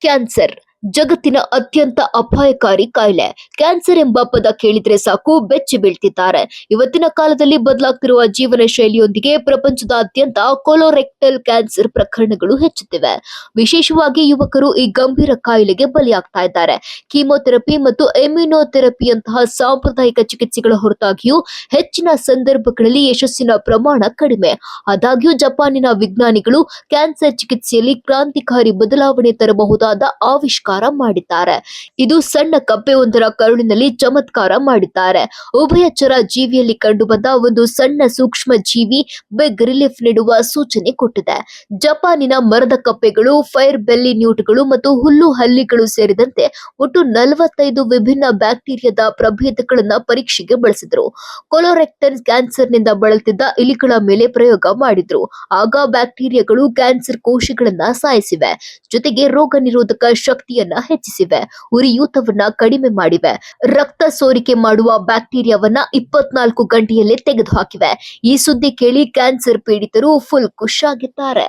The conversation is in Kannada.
ಕ್ಯಾನ್ಸರ್ ಜಗತ್ತಿನ ಅತ್ಯಂತ ಅಪಾಯಕಾರಿ ಕಾಯಿಲೆ. ಕ್ಯಾನ್ಸರ್ ಎಂಬ ಪದ ಕೇಳಿದ್ರೆ ಸಾಕು ಬೆಚ್ಚಿ ಬೀಳ್ತಿದ್ದಾರೆ. ಇವತ್ತಿನ ಕಾಲದಲ್ಲಿ ಬದಲಾಗ್ತಿರುವ ಜೀವನ ಶೈಲಿಯೊಂದಿಗೆ ಪ್ರಪಂಚದಾದ್ಯಂತ ಕೊಲೊರೆಕ್ಟಲ್ ಕ್ಯಾನ್ಸರ್ ಪ್ರಕರಣಗಳು ಹೆಚ್ಚುತ್ತಿವೆ. ವಿಶೇಷವಾಗಿ ಯುವಕರು ಈ ಗಂಭೀರ ಕಾಯಿಲೆಗೆ ಬಲಿಯಾಗ್ತಾ ಇದ್ದಾರೆ. ಕೀಮೋಥೆರಪಿ ಮತ್ತು ಇಮ್ಯುನೋಥೆರಪಿಯಂತಹ ಸಾಂಪ್ರದಾಯಿಕ ಚಿಕಿತ್ಸೆಗಳ ಹೊರತಾಗಿಯೂ ಹೆಚ್ಚಿನ ಸಂದರ್ಭಗಳಲ್ಲಿ ಯಶಸ್ಸಿನ ಪ್ರಮಾಣ ಕಡಿಮೆ. ಆದಾಗ್ಯೂ ಜಪಾನಿನ ವಿಜ್ಞಾನಿಗಳು ಕ್ಯಾನ್ಸರ್ ಚಿಕಿತ್ಸೆಯಲ್ಲಿ ಕ್ರಾಂತಿಕಾರಿ ಬದಲಾವಣೆ ತರಬಹುದಾದ ಆವಿಷ್ಕಾರ ಮಾಡಿದ್ದಾರೆ. ಇದು ಸಣ್ಣ ಕಪ್ಪೆಯೊಂದರ ಕರುಳಿನಲ್ಲಿ ಚಮತ್ಕಾರ ಮಾಡಿದ್ದಾರೆ. ಉಭಯಚರ ಜೀವಿಯಲ್ಲಿ ಕಂಡುಬಂದ ಒಂದು ಸಣ್ಣ ಸೂಕ್ಷ್ಮ ಜೀವಿ ಬಿಗ್ ರಿಲೀಫ್ ನೀಡುವ ಸೂಚನೆ ಕೊಟ್ಟಿದೆ. ಜಪಾನಿನ ಮರದ ಕಪ್ಪೆಗಳು, ಫೈರ್ ಬೆಲ್ಲಿ ನ್ಯೂಟ್ಗಳು ಮತ್ತು ಹುಲ್ಲು ಹಲ್ಲಿಗಳು ಸೇರಿದಂತೆ ಒಟ್ಟು 45 ವಿಭಿನ್ನ ಬ್ಯಾಕ್ಟೀರಿಯಾದ ಪ್ರಭೇದಗಳನ್ನು ಪರೀಕ್ಷೆಗೆ ಬಳಸಿದ್ರು. ಕೊಲೊರೆಕ್ಟಲ್ ಕ್ಯಾನ್ಸರ್ನಿಂದ ಬಳಲ್ತಿದ್ದ ಇಲಿಗಳ ಮೇಲೆ ಪ್ರಯೋಗ ಮಾಡಿದ್ರು. ಆಗ ಬ್ಯಾಕ್ಟೀರಿಯಾಗಳು ಕ್ಯಾನ್ಸರ್ ಕೋಶಗಳನ್ನ ಸಾಯಿಸಿವೆ, ಜೊತೆಗೆ ರೋಗ ನಿರೋಧಕ ಶಕ್ತಿಯನ್ನ ಹೆಚ್ಚಿಸಿವೆ, ಉರಿಯೂತವನ್ನ ಕಡಿಮೆ ಮಾಡಿವೆ, ರಕ್ತ ಸೋರಿಕೆ ಮಾಡುವ ಬ್ಯಾಕ್ಟೀರಿಯಾವನ್ನ 24 ಗಂಟೆಯಲ್ಲೇ ತೆಗೆದುಹಾಕಿವೆ. ಈ ಸುದ್ದಿ ಕೇಳಿ ಕ್ಯಾನ್ಸರ್ ಪೀಡಿತರು ಫುಲ್ ಖುಷಿಯಾಗಿದ್ದಾರೆ.